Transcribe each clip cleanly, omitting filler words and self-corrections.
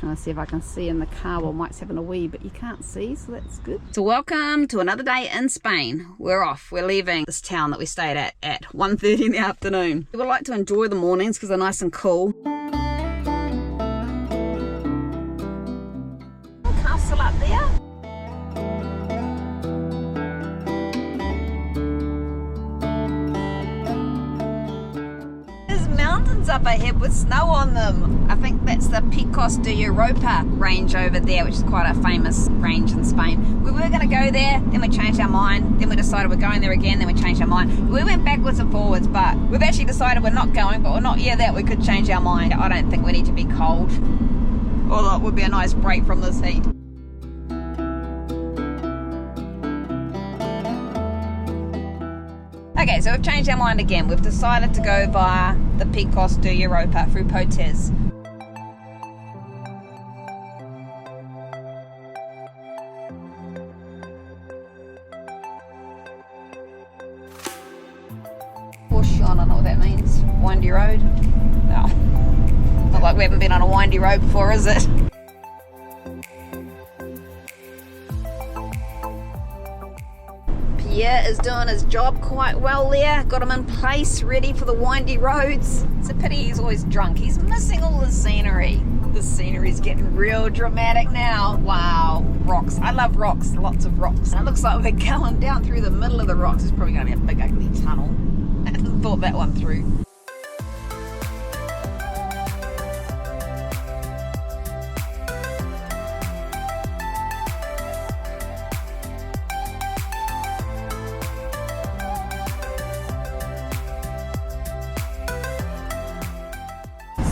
Trying to see if I can see in the car while Mike's having a wee, but you can't see, so that's good. So welcome to another day in Spain. We're off. We're leaving this town that we stayed at 1:30 in the afternoon. We would like to enjoy the mornings because they're nice and cool. Castle up there. Mountains up ahead with snow on them. I think that's the Picos de Europa range over there, which is quite a famous range in Spain. We were going to go there, then we changed our mind, then we decided we're going there again, then we changed our mind. We went backwards and forwards, but we've actually decided we're not going, but we're not yet that we could change our mind. I don't think we need to be cold, although it would be a nice break from this heat. Okay, so we've changed our mind again. We've decided to go via the Picos de Europa through Potes. Horseshoe, I don't know what that means. Windy road? No. Not like we haven't been on a windy road before, is it? Pierre is doing his job quite well there. Got him in place, ready for the windy roads. It's a pity he's always drunk. He's missing all the scenery. The scenery's getting real dramatic now. Wow, rocks. I love rocks, lots of rocks. And it looks like we're going down through the middle of the rocks. It's probably going to be a big ugly tunnel. I hadn't thought that one through.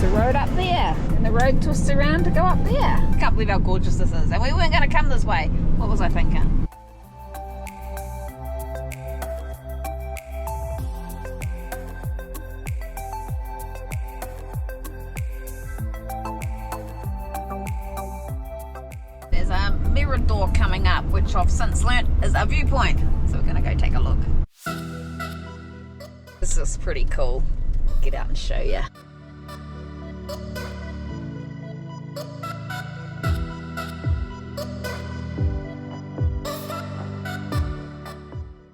The road up there, and the road twists around to go up there. I can't believe how gorgeous this is, and we weren't going to come this way. What was I thinking? There's a mirador coming up, which I've since learnt is a viewpoint, so we're going to go take a look. This is pretty cool. Get out and show you.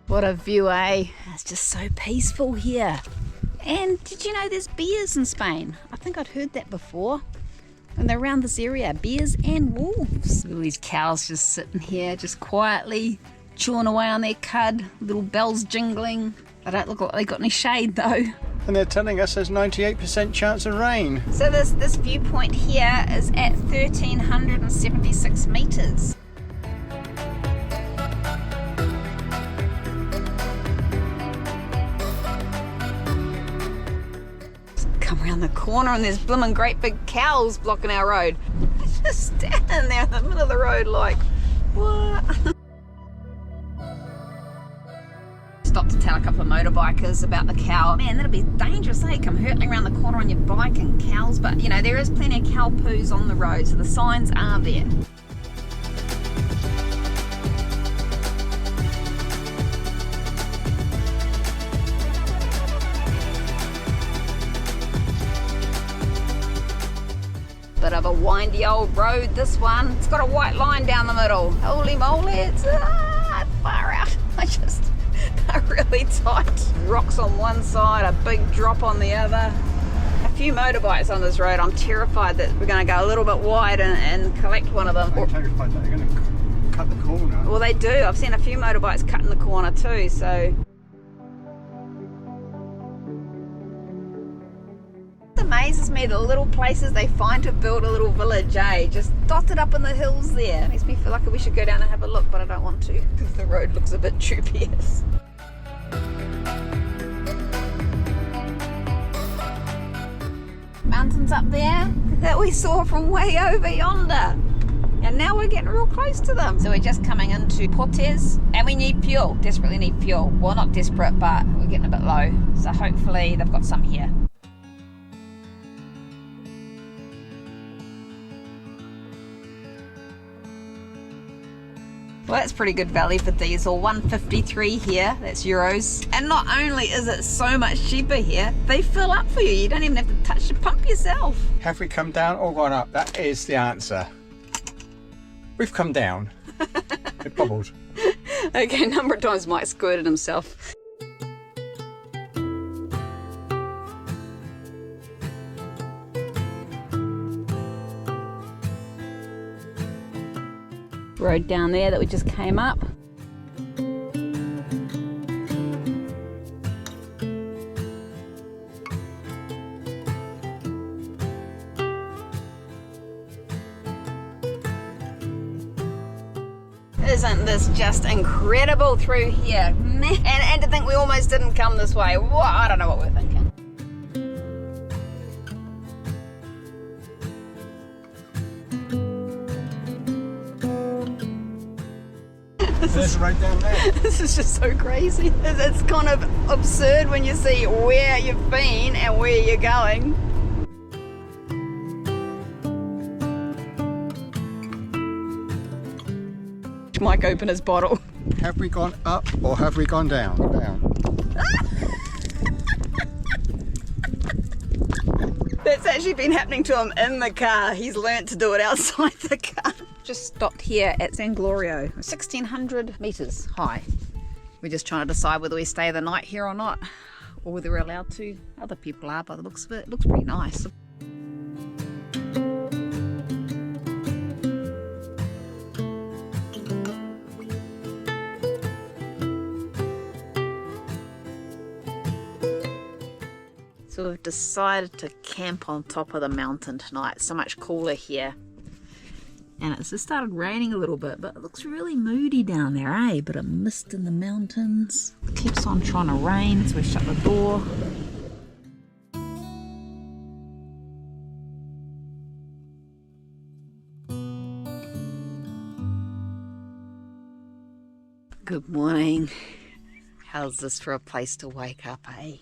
What a view, eh? It's just so peaceful here. And did you know there's bears in Spain? I think I'd heard that before. And they're around this area, bears and wolves. Look at these cows just sitting here, just quietly chewing away on their cud, little bells jingling. They don't look like they got any shade though. And they're telling us there's 98% chance of rain. So this viewpoint here is at 1,376 meters. Come around the corner and there's blooming great big cows blocking our road. Just standing there in the middle of the road like, what? Stopped to tell a couple of motorbikers about the cow. Man, that'd be dangerous, eh? Come hurtling around the corner on your bike and cows, but you know, there is plenty of cow poos on the road, so the signs are there. Bit of a windy old road, this one. It's got a white line down the middle. Holy moly, it's far out. They're really tight. Rocks on one side, a big drop on the other. A few motorbikes on this road. I'm terrified that we're going to go a little bit wide and collect one of them. I'm terrified that they're going to cut the corner. Well, they do. I've seen a few motorbikes cutting the corner too, so... It amazes me the little places they find to build a little village, eh? Just dotted up in the hills there. Makes me feel like we should go down and have a look, but I don't want to because the road looks a bit dubious. Mountains up there that we saw from way over yonder. And now we're getting real close to them. So we're just coming into Potes and we need fuel, desperately need fuel. Well, not desperate, but we're getting a bit low. So hopefully they've got some here. Well, that's pretty good value for diesel. 153 here, that's euros. And not only is it so much cheaper here, they fill up for you. You don't even have to touch the pump yourself. Have we come down or gone up? That is the answer. We've come down. It bubbled. Okay, a number of times Mike squirted himself. Road down there that we just came up. Isn't this just incredible through here? And to think we almost didn't come this way. Well, I don't know what we're thinking. There's right down there. This is just so crazy. It's kind of absurd when you see where you've been and where you're going. Mike opened his bottle. Have we gone up or have we gone down? Down. That's actually been happening to him in the car. He's learnt to do it outside the car. Just stopped here at San Glorio, 1,600 metres high. We're just trying to decide whether we stay the night here or not, or whether we're allowed to. Other people are by the looks of it. It looks pretty nice. So we've decided to camp on top of the mountain tonight. It's so much cooler here. And it's just started raining a little bit, but it looks really moody down there, eh? Bit of mist in the mountains. It keeps on trying to rain, so we shut the door. Good morning. How's this for a place to wake up, eh?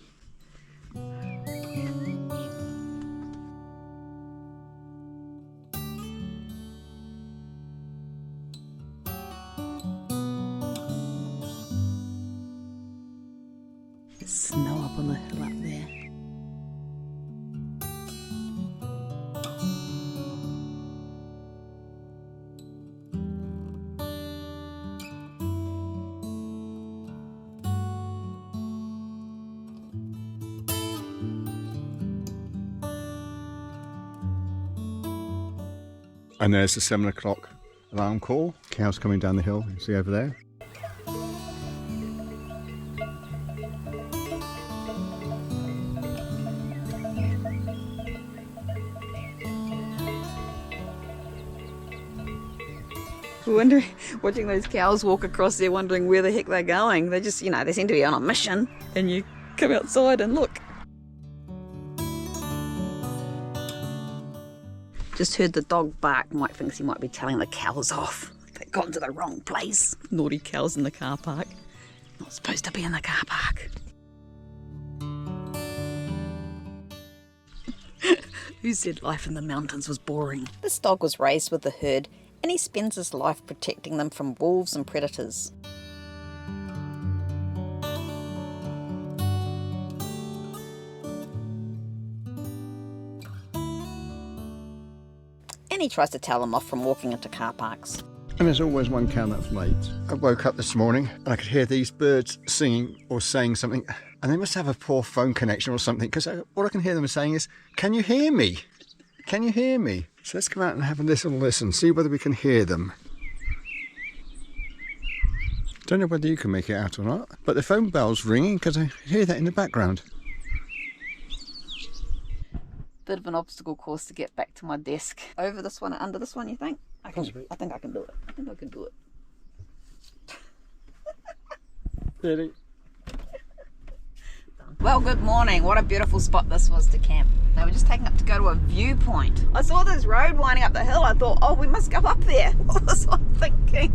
There's snow up on the hill up there. And there's the 7 o'clock alarm call. Cows coming down the hill, you see over there. Wondering, watching those cows walk across there, wondering where the heck they're going. They just, you know, they seem to be on a mission, and you come outside and look. Just heard the dog bark. Mike thinks he might be telling the cows off. They've gone to the wrong place. Naughty cows in the car park. Not supposed to be in the car park. Who said life in the mountains was boring? This dog was raised with the herd, and he spends his life protecting them from wolves and predators. And he tries to tell them off from walking into car parks. And there's always one cow that's late. I woke up this morning and I could hear these birds singing or saying something, and they must have a poor phone connection or something, because all I can hear them saying is, "Can you hear me? Can you hear me?" So let's come out and have a little listen, see whether we can hear them. Don't know whether you can make it out or not, but the phone bell's ringing because I hear that in the background. Bit of an obstacle course to get back to my desk. Over this one and under this one, you think? Possibly. I think I can do it. I think I can do it. Really? Well, good morning. What a beautiful spot this was to camp. Now we're just taking up to go to a viewpoint. I saw this road winding up the hill. I thought, oh, we must go up there. What was I thinking?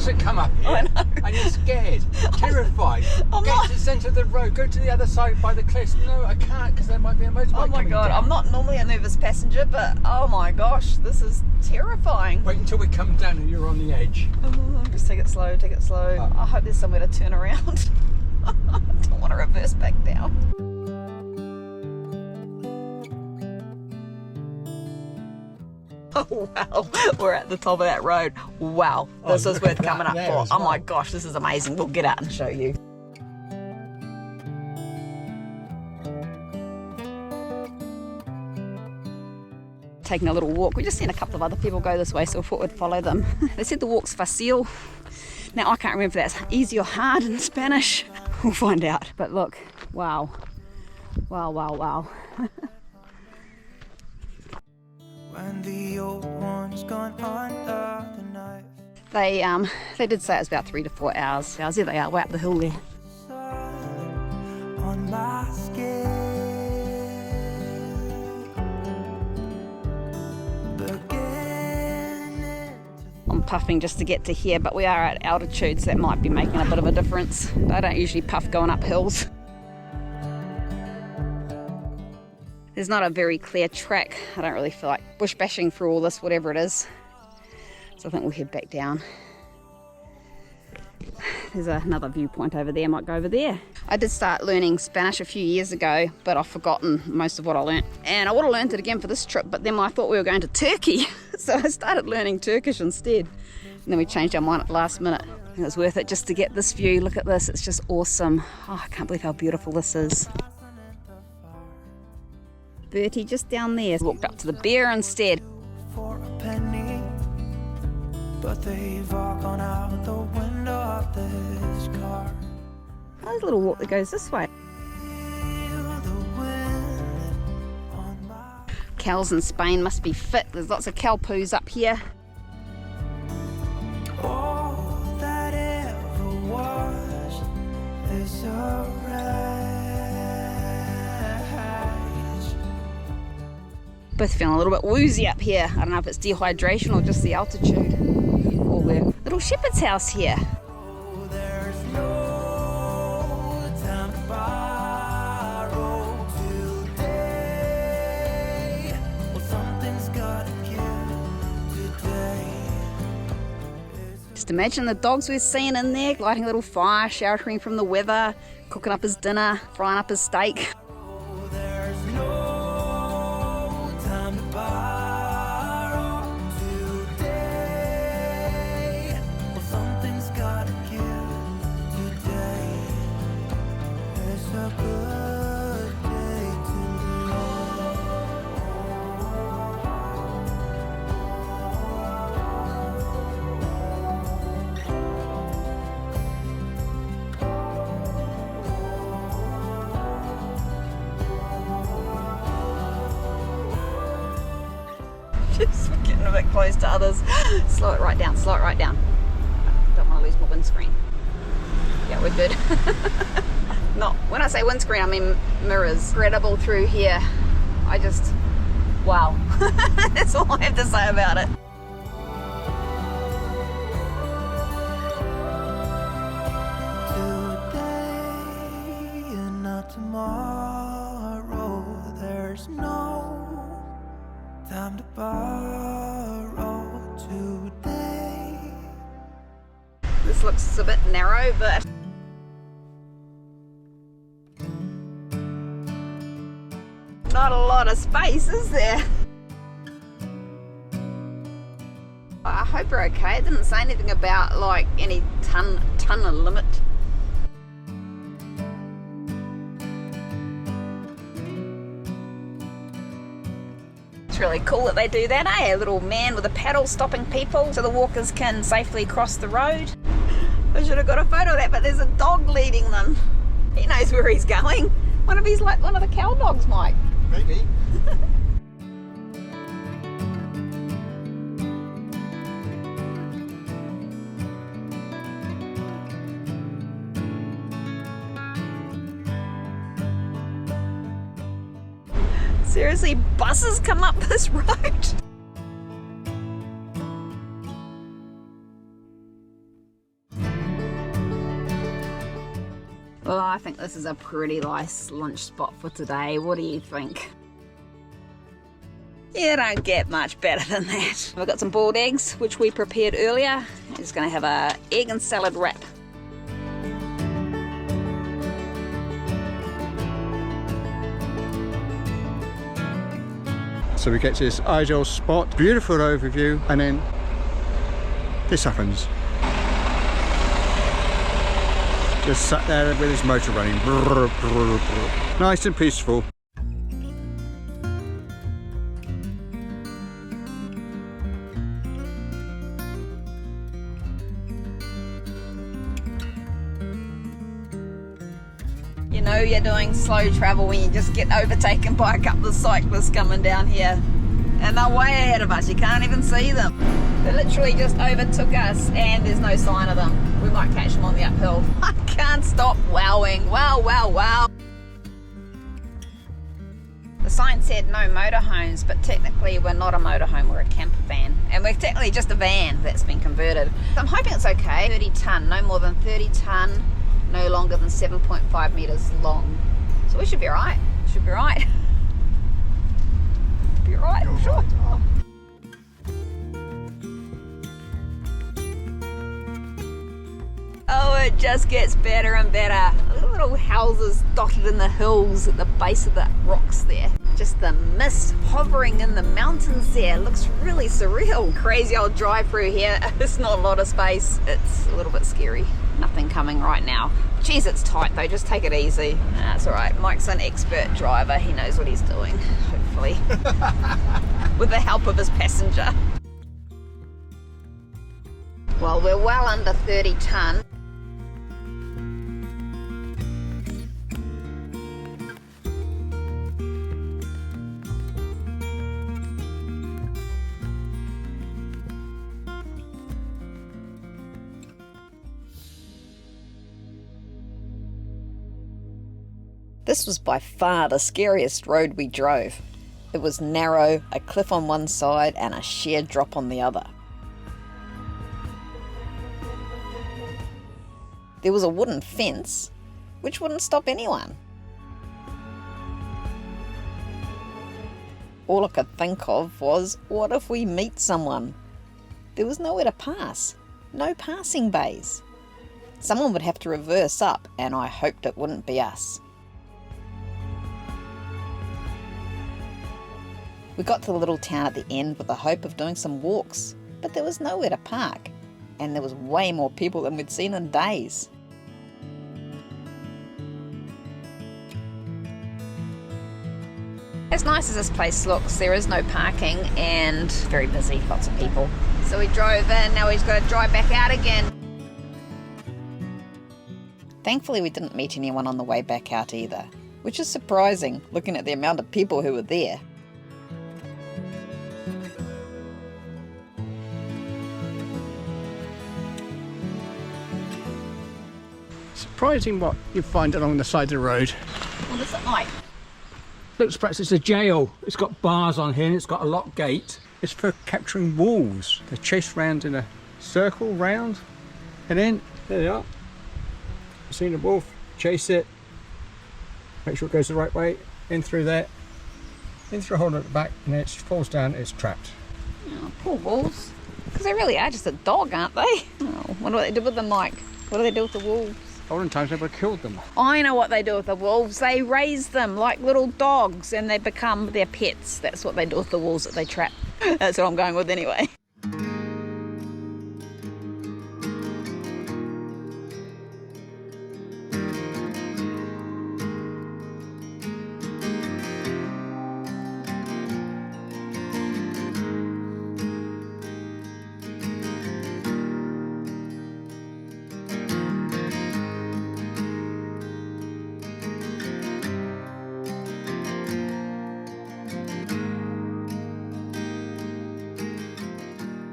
Doesn't come up here, I know. and you're scared, terrified. I'm Get not- to the centre of the road, go to the other side by the cliffs. No, I can't because there might be a motorbike Oh my coming god, down. I'm not normally a nervous passenger, but oh my gosh, this is terrifying. Wait until we come down and you're on the edge. Oh, just take it slow, take it slow. Oh. I hope there's somewhere to turn around. I don't want to reverse back down. Oh wow, we're at the top of that road. Wow, this Oh, is look worth at coming that up there for. as Oh my well. gosh, this is amazing. We'll get out and show you. Taking a little walk. We just seen a couple of other people go this way, so we thought we'd follow them. They said the walk's fácil. Now I can't remember if that's easy or hard in Spanish. We'll find out. But look, wow. Wow, wow, wow. When the old one's gone under the knife, They did say it was about 3 to 4 hours. There they are, way up the hill there. sun on my skin, beginning I'm puffing just to get to here, but we are at altitude, so that might be making a bit of a difference. I don't usually puff going up hills. There's not a very clear track. I don't really feel like bush bashing through all this, whatever it is. So I think we'll head back down. There's another viewpoint over there, might go over there. I did start learning Spanish a few years ago, but I've forgotten most of what I learnt. And I would have learnt it again for this trip, but then I thought we were going to Turkey. So I started learning Turkish instead. And then we changed our mind at the last minute. I think it was worth it just to get this view. Look at this, it's just awesome. Oh, I can't believe how beautiful this is. Bertie just down there. Walked up to the bear instead. for a penny, but they've all gone out the window of this car. Oh, there's a little walk that goes this way. Feel the wind on my Cows in Spain must be fit. There's lots of cow poos up here. all that ever was is a rise. Both feeling a little bit woozy up here. I don't know if it's dehydration or just the altitude. Or we're little shepherd's house here. Oh, there's no time to borrow today. Well, something's gotta give today. Just imagine the dogs we're seeing in there, lighting a little fire, sheltering from the weather, cooking up his dinner, frying up his steak. Oh, there's no time to borrow today. Well, something's gotta give today. It's a good day to Just getting a bit close to others. Slow it right down, slow it right down. Don't want to lose my windscreen. Yeah, we're good. Not, when I say windscreen, I mean mirrors. Incredible through here. I just, wow. That's all I have to say about it. today and not tomorrow. There's no time to borrow today. This looks a bit narrow, but not a lot of space, is there? I hope we're okay. It didn't say anything about like any ton limit. It's really cool that they do that, eh? A little man with a paddle stopping people so the walkers can safely cross the road. I should have got a photo of that, but there's a dog leading them. He knows where he's going. One of these, like one of the cow dogs, Mike. Maybe. Seriously, buses come up this road. Well, I think this is a pretty nice lunch spot for today. What do you think? You don't get much better than that. We've got some boiled eggs, which we prepared earlier. I'm just going to have a egg and salad wrap. So we get to this ideal spot, beautiful overview, and then this happens. Just sat there with his motor running. Nice and peaceful. You know you're doing slow travel when you just get overtaken by a couple of cyclists coming down here. And they're way ahead of us, you can't even see them. They literally just overtook us and there's no sign of them. We might catch them on the uphill. I can't stop wowing. Wow, wow, wow. The sign said no motorhomes, but technically we're not a motorhome, we're a camper van. And we're technically just a van that's been converted. I'm hoping it's okay. 30 tonne, no more than 30 tonne. No longer than 7.5 meters long. So we should be right. Should be right. Be right, I'm sure. Oh, it just gets better and better. Little houses dotted in the hills at the base of the rocks there. Just the mist hovering in the mountains there. Looks really surreal. Crazy old drive through here. There's not a lot of space. It's a little bit scary. Nothing coming right now. Geez, it's tight though, just take it easy. That's all right, Mike's an expert driver. He knows what he's doing, hopefully. With the help of his passenger. Well, we're well under 30 tonne. This was by far the scariest road we drove. It was narrow, a cliff on one side and a sheer drop on the other. There was a wooden fence, which wouldn't stop anyone. All I could think of was, what if we meet someone? There was nowhere to pass, no passing bays. Someone would have to reverse up, and I hoped it wouldn't be us. We got to the little town at the end with the hope of doing some walks, but there was nowhere to park, and there was way more people than we'd seen in days. As nice as this place looks, there is no parking and very busy, lots of people. So we drove in, now we've got to drive back out again. Thankfully we didn't meet anyone on the way back out either, which is surprising looking at the amount of people who were there. Surprising what you find along the side of the road. What is it like? Looks perhaps it's a jail. It's got bars on here and it's got a locked gate. It's for capturing wolves. They're chased round in a circle round, and then there they are. You've seen a wolf, chase it, make sure it goes the right way, in through there, in through a hole at the back, and then it falls down, it's trapped. Oh, poor wolves. Because they really are just a dog, aren't they? Oh, wonder what they did with them, Mike. What do they do with the wolves? Olden times they would have killed them. I know what they do with the wolves. They raise them like little dogs and they become their pets. That's what they do with the wolves that they trap. That's what I'm going with anyway.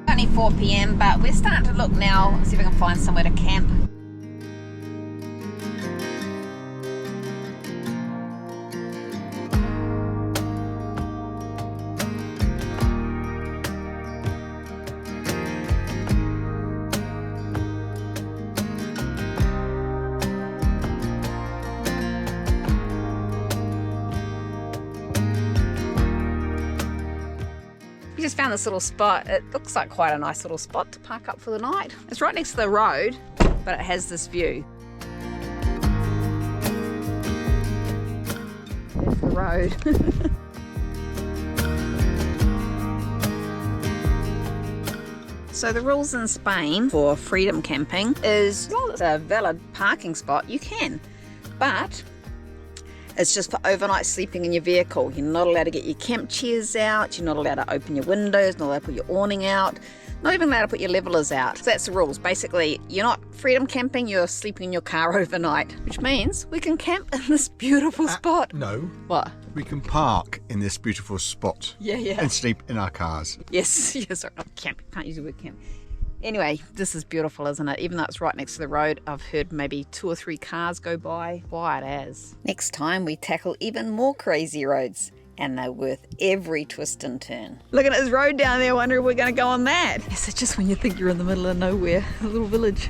Only 4 PM, but we're starting to look now, see if we can find somewhere to camp. found this little spot. It looks like quite a nice little spot to park up for the night. It's right next to the road, but it has this view. There's the road. So the rules in Spain for freedom camping is, as long as it's a valid parking spot, you can. But it's just for overnight sleeping in your vehicle. You're not allowed to get your camp chairs out. You're not allowed to open your windows. Not allowed to put your awning out. Not even allowed to put your levelers out. So that's the rules. Basically, you're not freedom camping. You're sleeping in your car overnight, which means we can camp in this beautiful spot. No. What? We can park in this beautiful spot. Yeah. And sleep in our cars. Yes. Sorry, not camp. Can't use the word camp. Anyway, this is beautiful, isn't it? Even though it's right next to the road, I've heard maybe 2 or 3 cars go by. Quiet as. Next time we tackle even more crazy roads, and they're worth every twist and turn. Looking at this road down there, wondering if we're going to go on that. Yes, it's just when you think you're in the middle of nowhere, a little village.